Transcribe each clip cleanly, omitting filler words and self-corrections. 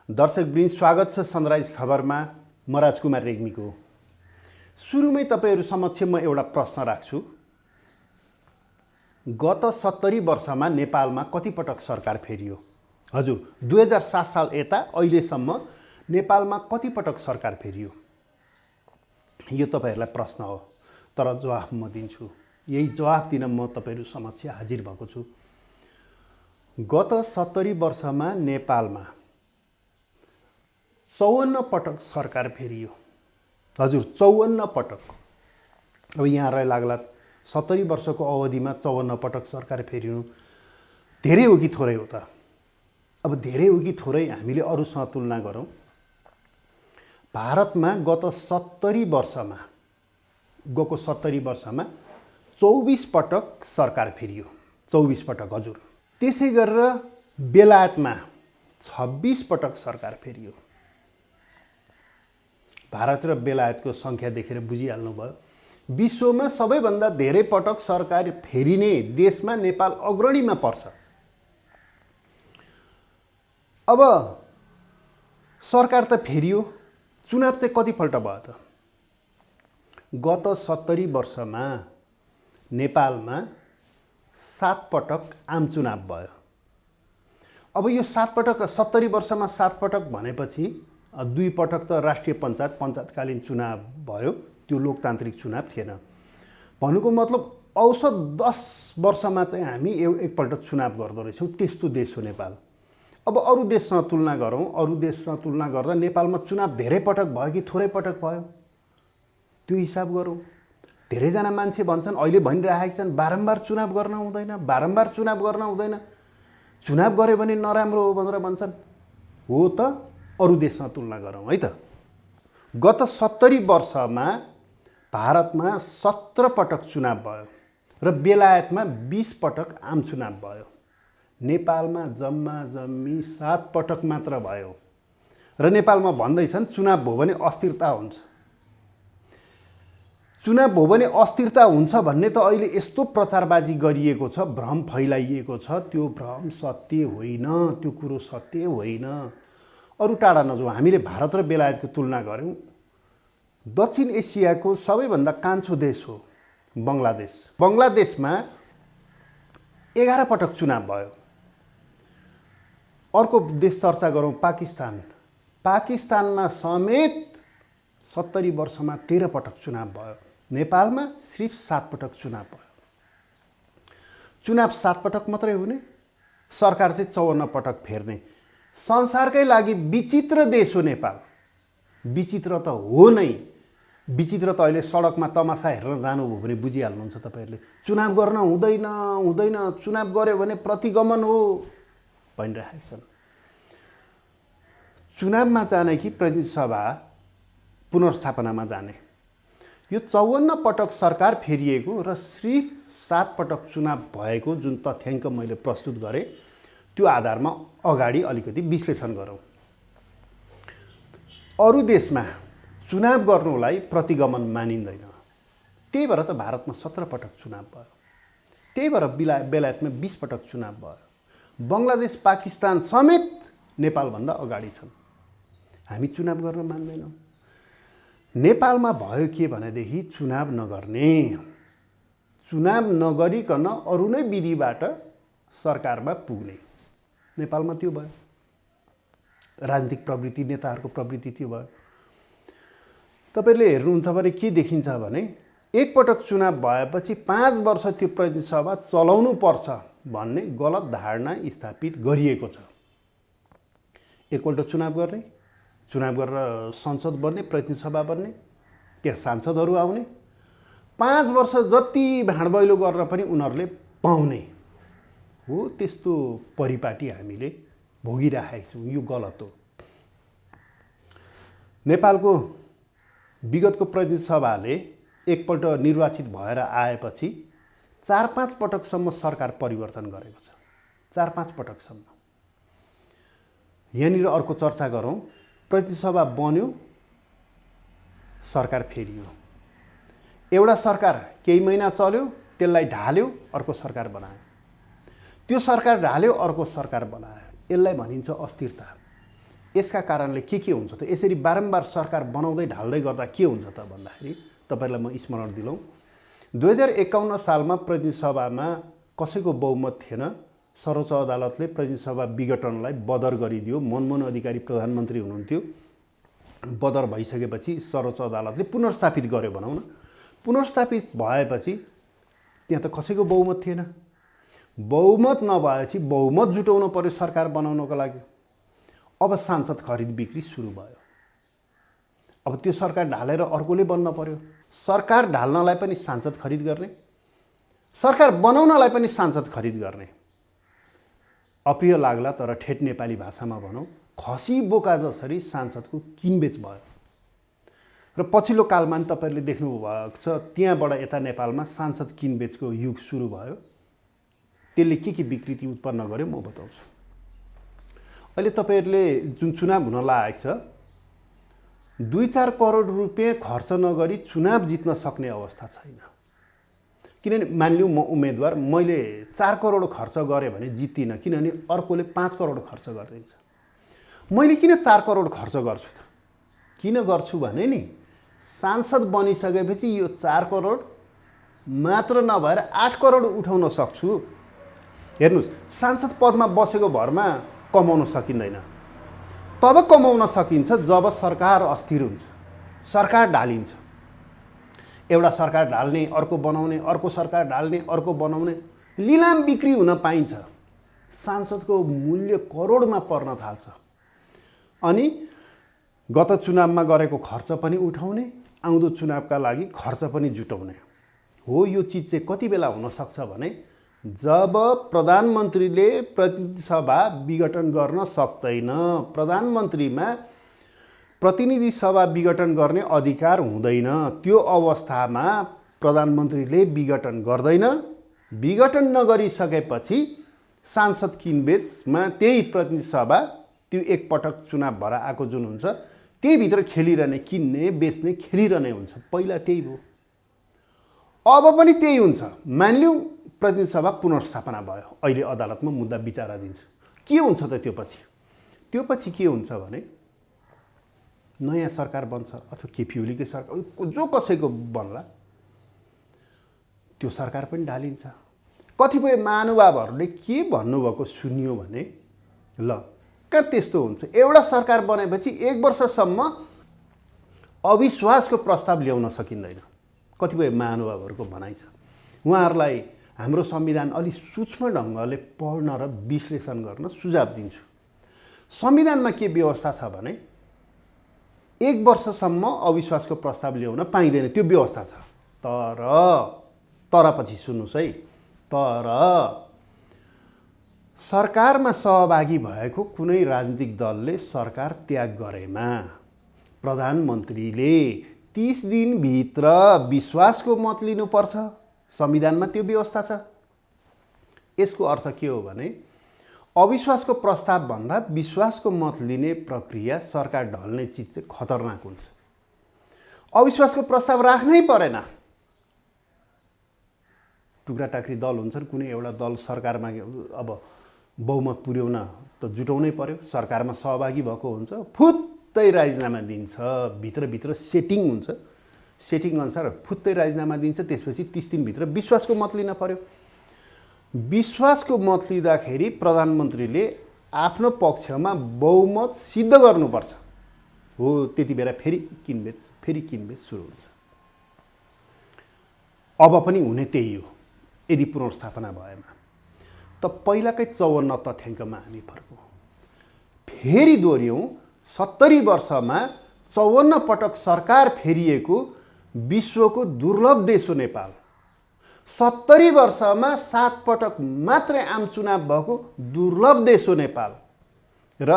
दर्शकवृन्द, स्वागत छ सनराइज खबरमा। म राजकुमार रेग्मीको। सुरुमै तपाईहरु समक्ष म एउटा प्रश्न राख्छु। गत 70 वर्षमा नेपालमा कति पटक सरकार फेरियो? हजुर, 2007 साल यता अहिलेसम्म नेपालमा कति पटक सरकार फेरियो? यो तपाईहरुलाई प्रश्न हो, तर जवाफ म दिन्छु। यही जवाफ दिन म तपाईहरु समक्ष हाजिर भएको छु। गत 70 वर्षमा नेपालमा 54 पटक सरकार फेरियो। हजुर, 54 पटक। अब यहाँलाई लाग्ला 70 वर्षको अवधिमा 54 पटक सरकार फेरिनु धेरै हो कि थोरै हो त? अब धेरै हो कि थोरै हामीले अरूसँग तुलना गरौँ। भारतमा गएको 70 वर्षमा 24 पटक सरकार फेरियो। 24 पटक, हजुर। त्यसै गरेर बेलायतमा 26 पटक सरकार फेरियो। भारत र बेलायतको संख्या देखेर बुझिहाल्नुभयो। विश्वमा सबैभन्दा धेरै पटक सरकार फेरिने देशमा नेपाल अग्रणीमा पर्छ। अब सरकार त फेरियो, चुनाव चाहिँ कतिपल्ट भयो त? गत 70 वर्षमा नेपालमा 7 पटक आम चुनाव भयो। अब यो 7 पटक 70 वर्षमा 7 पटक भनेपछि 2 पटक त राष्ट्रिय पञ्चायतकालीन चुनाव भयो। त्यो लोकतान्त्रिक चुनाव थिएन। भन्नुको मतलब औसत 10 वर्षमा चाहिँ हामी एकपल्ट चुनाव गर्दो रहेछौँ। त्यस्तो देश हो नेपाल। अब अरू देशसँग तुलना गरौँ। अरू देशसँग तुलना गर्दा नेपालमा चुनाव धेरै पटक भयो कि थोरै पटक भयो? त्यो हिसाब गरौँ। धेरैजना मान्छे भन्छन्, अहिले भनिरहेका छन्, बारम्बार चुनाव गर्न हुँदैन, बारम्बार चुनाव गर्न हुँदैन, चुनाव गरे भने नराम्रो हो भनेर भन्छन्। हो त, अरू देशसँग तुलना गरौँ है त। गत 70 वर्षमा भारतमा 17 पटक चुनाव भयो र बेलायतमा 20 पटक आम चुनाव भयो। नेपालमा जम्मा जम्मी 7 पटक मात्र भयो। र नेपालमा भन्दैछन् चुनाव भयो भने अस्थिरता हुन्छ। चुनाव भयो भने अस्थिरता हुन्छ भन्ने त अहिले यस्तो प्रचारबाजी गरिएको छ, भ्रम फैलाइएको छ। त्यो भ्रम सत्य होइन, त्यो कुरो सत्य होइन। अरू टाढा नजाउँ। हामीले भारत र बेलायतको तुलना गऱ्यौँ। दक्षिण एसियाको सबैभन्दा कान्छो देश हो बङ्गलादेश। बङ्गलादेशमा 11 पटक चुनाव भयो। अर्को देश चर्चा गरौँ, पाकिस्तान। पाकिस्तानमा समेत 70 वर्षमा 13 पटक चुनाव भयो। नेपालमा सिर्फ 7 पटक चुनाव भयो। चुनाव 7 पटक मात्रै हुने, सरकार चाहिँ 54 पटक फेर्ने। संसारकै लागि विचित्र देश हो नेपाल। विचित्र त हो नै। विचित्र त अहिले सडकमा तमासा हेर्न जानुभयो भने बुझिहाल्नुहुन्छ तपाईहरुले। चुनाव गर्न हुँदैन, चुनाव गर्यो भने प्रतिगमन हो भनिरहेका छन्। चुनावमा जाने कि प्रतिनिधि सभा पुनर्स्थापनामा जाने? यो 54 पटक सरकार फेरिएको र सिर्फ 7 पटक चुनाव भएको जुन तथ्याङ्क मैले प्रस्तुत गरेँ, त्यो आधारमा अगाडि अलिकति विश्लेषण गरौँ। अरू देशमा चुनाव गर्नुलाई प्रतिगमन मानिँदैन। त्यही भएर त भारतमा 17 पटक चुनाव भयो। त्यही भएर बेलायतमा 20 पटक चुनाव भयो। बङ्गलादेश, पाकिस्तान समेत नेपालभन्दा अगाडि छन्। हामी चुनाव गर्न मान्दैनौँ। नेपालमा भयो के भनेदेखि चुनाव नगर्ने। चुनाव नगरिकन अरू नै विधिबाट सरकारमा पुग्ने। नेपालमा त्यो भयो। राजनीतिक प्रवृत्ति, नेताहरूको प्रवृत्ति त्यो भयो। तपाईले हेर्नुहुन्छ भने के देखिन्छ भने एकपटक चुनाव भएपछि 5 वर्ष त्यो प्रतिनिधि सभा चलाउनु पर्छ भन्ने गलत धारणा स्थापित गरिएको छ। एकपल्ट चुनाव गर्ने, चुनाव गरेर संसद बन्ने, प्रतिनिधि सभा बन्ने, त्यहाँ सांसदहरू आउने, 5 वर्ष जति भाँडबैलो गर्न पनि उनीहरूले पाउने हो। त्यस्तो परिपाटी हामीले भोगिरहेका छौँ। यो गलत हो। नेपालको विगतको प्रतिनिधि सभाले एकपल्ट निर्वाचित भएर आएपछि 4-5 पटकसम्म सरकार परिवर्तन गरेको छ। 4-5 पटकसम्म। यहाँनिर अर्को चर्चा गरौँ। प्रतिनिधि सभा बन्यो, सरकार फेरियो। एउटा सरकार केही महिना चल्यो, त्यसलाई ढाल्यो, अर्को सरकार बनायो। त्यो सरकार ढाल्यो, अर्को सरकार बनायो। यसलाई भनिन्छ अस्थिरता। यसका कारणले के हुन्छ त? यसरी बारम्बार सरकार बनाउँदै ढाल्दै गर्दा के हुन्छ त भन्दाखेरि तपाईहरुलाई म स्मरण दिलाउँ, 2051 सालमा प्रतिनिधि सभामा कसैको बहुमत थिएन। सर्वोच्च अदालतले प्रतिनिधि सभा विघटनलाई बदर गरिदियो। मनमोहन अधिकारी प्रधानमन्त्री हुनुहुन्थ्यो। बदर भइसकेपछि सर्वोच्च अदालतले पुनर्स्थापित गर्यो भनौँ न। पुनर्स्थापित भएपछि त्यहाँ त कसैको बहुमत थिएन। बहुमत नभएपछि बहुमत जुटाउनु पर्यो सरकार बनाउनको लागि। अब सांसद खरिद बिक्री सुरु भयो। अब त्यो सरकार ढालेर अर्कोले बन्न पर्यो। सरकार ढाल्नलाई पनि सांसद खरिद गर्ने, सरकार बनाउनलाई पनि सांसद खरिद गर्ने। अप्रिय लाग्ला तर ठेट नेपाली भाषामा भनौँ, खसी बोका जसरी सांसदको किनबेच भयो। र पछिल्लो कालमा पनि तपाईहरुले देख्नुभएको छ, त्यहाँबाट यता नेपालमा सांसद किनबेचको युग सुरु भयो। त्यसले के विकृति उत्पन्न गर्यो म बताउँछु। अहिले तपाईहरुले जुन चुनाव हुन लागेको छ, 2-4 करोड रुपैयाँ खर्च नगरी चुनाव जित्न सक्ने अवस्था छैन। किनभने मानिलिउँ म उम्मेदवार, मैले 4 करोड खर्च गरेँ भने जित्दिनँ, किनभने अर्कोले 5 करोड खर्च गरिदिन्छ। मैले किन 4 करोड खर्च गर्छु त? किन गर्छु भने नि, सांसद बनिसकेपछि यो 4 करोड मात्र नभएर 8 करोड उठाउन सक्छु। हेर्नुस्, सांसद पदमा बसेको भरमा कमाउन सकिँदैन। तब कमाउन सकिन्छ जब सरकार अस्थिर हुन्छ, सरकार ढालिन्छ। एउटा सरकार ढाल्ने, अर्को बनाउने, अर्को सरकार ढाल्ने, अर्को बनाउने, लिलाम बिक्री हुन पाइन्छ। सांसदको मूल्य करोडमा पर्न थाल्छ। अनि गत चुनावमा गरेको खर्च पनि उठाउने, आउँदो चुनावका लागि खर्च पनि जुटाउने हो। यो चिज चाहिँ कति बेला हुन सक्छ भने, जब प्रधानमन्त्रीले प्रतिनिधि सभा विघटन गर्न सक्दैन। प्रधानमन्त्रीमा प्रतिनिधि सभा विघटन गर्ने अधिकार हुँदैन। त्यो अवस्थामा प्रधानमन्त्रीले विघटन गर्दैन। विघटन नगरिसकेपछि सांसद किनबेचमा त्यही प्रतिनिधि सभा, त्यो एकपटक चुनाव भएर आएको जुन हुन्छ, त्यही भित्र खेलिरहने, किन्ने बेच्ने खेलिरहने हुन्छ। पहिला त्यही भयो, अब पनि त्यही हुन्छ। मानिलिउँ प्रतिनिधि सभा पुनर्स्थापना भयो, अहिले अदालतमा मुद्दा विचाराधीन छ। के हुन्छ त त्यो पछि? त्यो पछि के हुन्छ भने, नयाँ सरकार बन्छ अथवा केपी ओलीकै सरकार, जो कसैको बन्ला, त्यो सरकार पनि ढालिन्छ। कतिपय महानुभावहरूले के भन्नुभएको सुनियो भने, ल कहाँ त्यस्तो हुन्छ, एउटा सरकार बनेपछि 1 वर्षसम्म अविश्वासको प्रस्ताव ल्याउन सकिँदैन। कतिपय महानुभावहरूको भनाइ छ। उहाँहरूलाई हाम्रो संविधान अलि सूक्ष्म ढङ्गले पढ्न र विश्लेषण गर्न सुझाव दिन्छु। संविधानमा के व्यवस्था छ भने, 1 वर्षसम्म अविश्वासको प्रस्ताव ल्याउन पाइँदैन, त्यो व्यवस्था छ। तर पछि सुन्नुहोस् है, तर सरकारमा सहभागी भएको कुनै राजनीतिक दलले सरकार त्याग गरेमा प्रधानमन्त्रीले 30 दिनभित्र विश्वासको मत लिनुपर्छ। संविधानमा त्यो व्यवस्था छ। यसको अर्थ के हो भने, अविश्वासको प्रस्ताव भन्दा विश्वासको मत लिने प्रक्रिया, सरकार ढल्ने चिज चाहिँ खतरनाक हुन्छ। अविश्वासको प्रस्ताव राख्नै परेन। टुक्रा टाक्री दल हुन्छन्, कुनै एउटा दल सरकारमा अब बहुमत पुर्याउन त जुटाउनै पर्यो। सरकारमा सहभागी भएको हुन्छ, फुत्तै राजीनामा दिन्छ। भित्रभित्र सेटिङ हुन्छ, सेटिङ अनुसार फुत्तै राजीनामा दिन्छ। त्यसपछि 30 दिनभित्र विश्वासको मत लिन पर्यो। विश्वासको मत लिँदाखेरि प्रधानमन्त्रीले आफ्नो पक्षमा बहुमत सिद्ध गर्नुपर्छ। हो, त्यति बेला फेरि किनबेच सुरु हुन्छ। अब पनि हुने त्यही हो यदि पुनर्स्थापना भएमा। त पहिलाकै 54 तथ्याङ्कमा हामी फर्कौँ। फेरि दोहोऱ्यौँ, 70 वर्षमा 54 पटक सरकार फेरिएको विश्वको दुर्लभ देश हो नेपाल। 70 वर्षमा 7 पटक मात्रै आम चुनाव भएको दुर्लभ देश हो नेपाल। र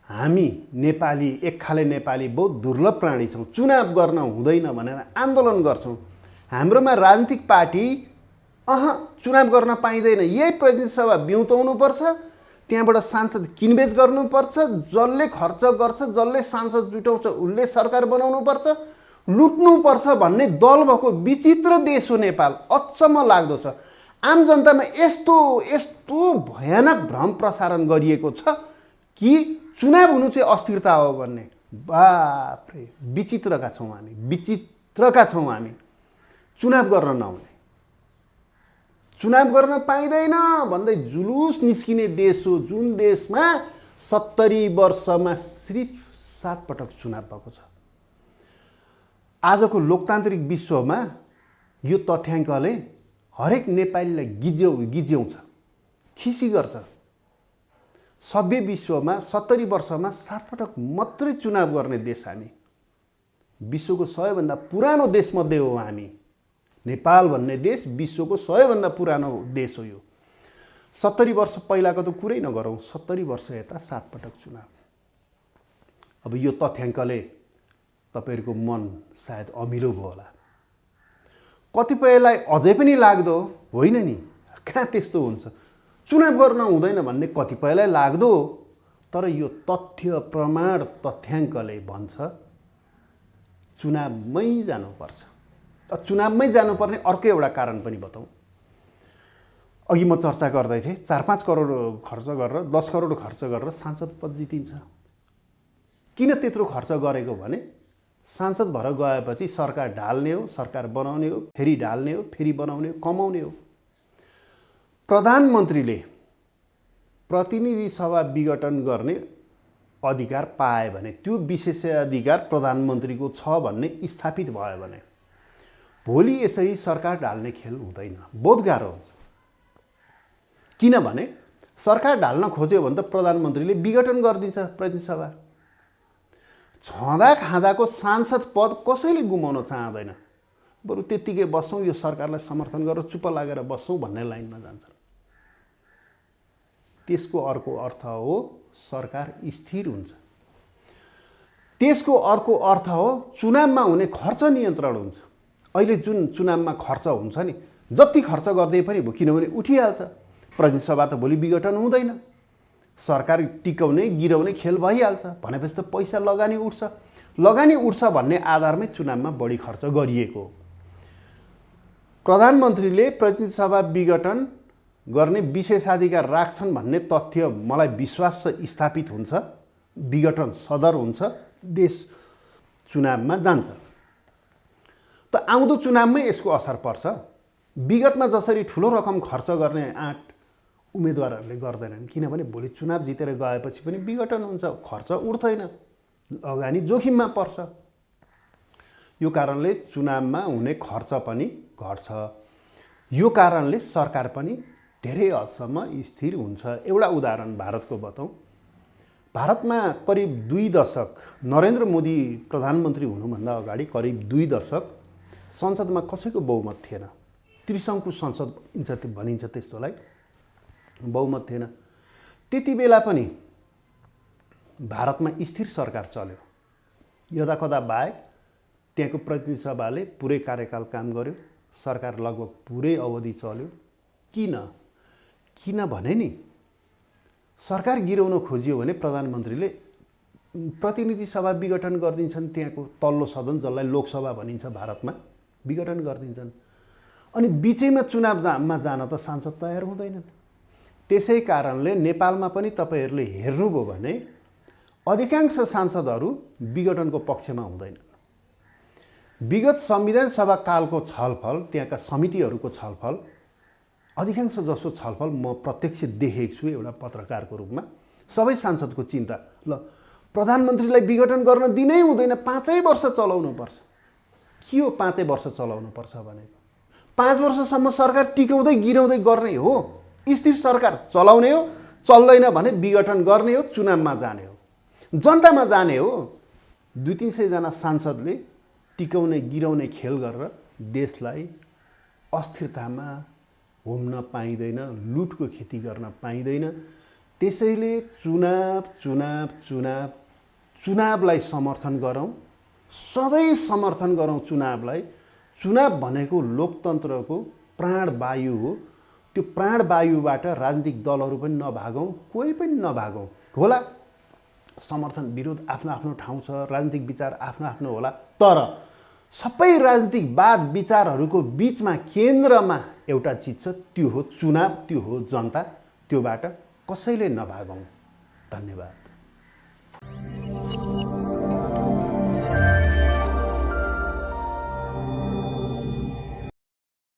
हामी नेपाली, एक खाले नेपाली बहुत दुर्लभ प्राणी छौँ। चुनाव गर्न हुँदैन भनेर आन्दोलन गर्छौँ। हाम्रोमा राजनीतिक पार्टी चुनाव गर्न पाइँदैन, यही प्रतिनिधि सभा बिउताउनुपर्छ, त्यहाँबाट सांसद किनबेच गर्नुपर्छ, जसले खर्च गर्छ, जसले सांसद जुटाउँछ उसले सरकार बनाउनुपर्छ, लुट्नुपर्छ भन्ने दल भएको विचित्र देश हो नेपाल। अचम्म लाग्दो छ। आम जनतामा यस्तो भयानक भ्रम प्रसारण गरिएको छ कि चुनाव हुनु चाहिँ अस्थिरता हो भन्ने, बाफ्रे विचित्रका छौँ हामी। चुनाव गर्न नहुने, चुनाव गर्न पाइँदैन भन्दै जुलुस निस्किने देश हो जुन देशमा 70 वर्षमा सिर्फ 7 पटक चुनाव भएको छ। आजको लोकतान्त्रिक विश्वमा यो तथ्याङ्कले हरेक नेपालीलाई गिज्याउँछ, खिसी गर्छ। सभ्य विश्वमा 70 वर्षमा 7 पटक मात्रै चुनाव गर्ने देश हामी। विश्वको सबैभन्दा पुरानो देशमध्ये हो हामी। नेपाल भन्ने देश विश्वको सबैभन्दा पुरानो देश हो यो। 70 वर्ष पहिलाको त कुरै नगरौँ, 70 वर्ष यता 7 पटक चुनाव। अब यो तथ्याङ्कले तपाईहरुको मन सायद अमिलो भयो होला। कतिपयलाई अझै पनि लाग्दो होइन नि, कहाँ त्यस्तो हुन्छ, चुनाव गर्न हुँदैन भन्ने कतिपयलाई लाग्दो। तर यो तथ्य प्रमाण तथ्याङ्कले भन्छ चुनावमै जानुपर्छ। चुनावमै जानुपर्ने अर्को एउटा कारण पनि बताउँ। अघि म चर्चा गर्दै थिएँ 4-5 करोड खर्च गरेर 10 करोड खर्च गरेर सांसद पद जितिन्छ। किन त्यत्रो खर्च गरेको भने सांसद भएर गएपछि सरकार ढाल्ने हो, सरकार बनाउने हो, फेरि ढाल्ने हो, फेरि बनाउने हो, कमाउने हो। प्रधानमन्त्रीले प्रतिनिधि सभा विघटन गर्ने अधिकार पाए भने त्यो विशेषाधिकार प्रधानमन्त्रीको छ भन्ने स्थापित भयो भने भोलि यसरी सरकार ढाल्ने खेल हुँदैन, बहुत गाह्रो हुन्छ। किनभने सरकार ढाल्न खोज्यो भने त प्रधानमन्त्रीले विघटन गरिदिन्छ प्रतिनिधि सभा। छँदा खाँदाको सांसद पद कसैले गुमाउन चाहँदैन, बरु त्यत्तिकै बस्छौँ, यो सरकारलाई समर्थन गरेर चुप्प लागेर बस्छौँ भन्ने लाइनमा जान्छन्। त्यसको अर्को अर्थ हो सरकार स्थिर हुन्छ। त्यसको अर्को अर्थ हो चुनावमा हुने खर्च नियन्त्रण हुन्छ। अहिले जुन चुनावमा खर्च हुन्छ नि, जति खर्च गर्दै पनि भयो, किनभने उठिहाल्छ, प्रतिनिधि सभा त भोलि विघटन हुँदैन, सरकार टिकाउने गिराउने खेल भइहाल्छ भनेपछि त पैसा लगानी उठ्छ भन्ने आधारमै चुनावमा बढी खर्च गरिएको। प्रधानमन्त्रीले प्रतिनिधि सभा विघटन गर्ने विशेषाधिकार राख्छन् भन्ने तथ्य मलाई विश्वास स्थापित हुन्छ, विघटन सदर हुन्छ, देश चुनावमा जान्छ। त आउँदो चुनावमै यसको असर पर्छ। विगतमा जसरी ठुलो रकम खर्च गर्ने आँट उम्मेदवारहरूले गर्दैनन्, किनभने भोलि चुनाव जितेर गएपछि पनि विघटन हुन्छ, खर्च उठ्दैन, लगानी जोखिममा पर्छ। यो कारणले चुनावमा हुने खर्च पनि घट्छ। यो कारणले सरकार पनि धेरै हदसम्म स्थिर हुन्छ। एउटा उदाहरण भारतको बताउँ। भारतमा करिब 2 दशक नरेन्द्र मोदी प्रधानमन्त्री हुनुभन्दा अगाडि करिब 2 दशक संसदमा कसैको बहुमत थिएन। त्रिशङ्कु संसद भनिन्छ त्यस्तोलाई, बहुमत थिएन। त्यति बेला पनि भारतमा स्थिर सरकार चल्यो। यदाकदा बाहेक त्यहाँको प्रतिनिधि सभाले पुरै कार्यकाल काम गर्यो, सरकार लगभग पुरै अवधि चल्यो। किनभने नि सरकार गिराउन खोजियो भने प्रधानमन्त्रीले प्रतिनिधि सभा विघटन गरिदिन्छन्। त्यहाँको तल्लो सदन जसलाई लोकसभा भनिन्छ भारतमा, विघटन गरिदिन्छन्। अनि बिचैमा चुनावमा जान त सांसद तयार हुँदैनन्। त्यसै कारणले नेपालमा पनि तपाईहरूले हेर्नुभयो भने अधिकांश सांसदहरू विघटनको पक्षमा हुँदैनन्। विगत संविधान सभा कालको छलफल, त्यहाँका समितिहरूको छलफल, अधिकांश जसो छलफल म प्रत्यक्ष देखेको छु एउटा पत्रकारको रूपमा। सबै सांसदको चिन्ता, ल प्रधानमन्त्रीलाई विघटन गर्न दिनै हुँदैन, 5 वर्ष चलाउनु पर्छ। के हो 5 वर्ष चलाउनु पर्छ भनेको? 5 वर्षसम्म सरकार टिकाउँदै गिराउँदै गर्ने हो, स्थिर सरकार चलाउने हो, चल्दैन भने विघटन गर्ने हो, चुनावमा जाने हो, जनतामा जाने हो। 200-300 जना सांसदले टिकाउने गिराउने खेल गरेर देशलाई अस्थिरतामा होम्न पाइँदैन, लुटको खेती गर्न पाइँदैन। त्यसैले चुनावलाई समर्थन गरौँ, सधैँ समर्थन गरौँ चुनावलाई। चुनाव भनेको लोकतन्त्रको प्राणवायु हो। त्यो प्राणवायुबाट राजनीतिक दलहरू पनि नभागौँ, कोही पनि नभागौँ। होला समर्थन विरोध आफ्नो आफ्नो ठाउँ छ, राजनीतिक विचार आफ्नो आफ्नो होला, तर सबै राजनीतिक वाद विचारहरूको बिचमा केन्द्रमा एउटा चिज छ, त्यो हो चुनाव, त्यो हो जनता। त्योबाट कसैले नभागौँ। धन्यवाद।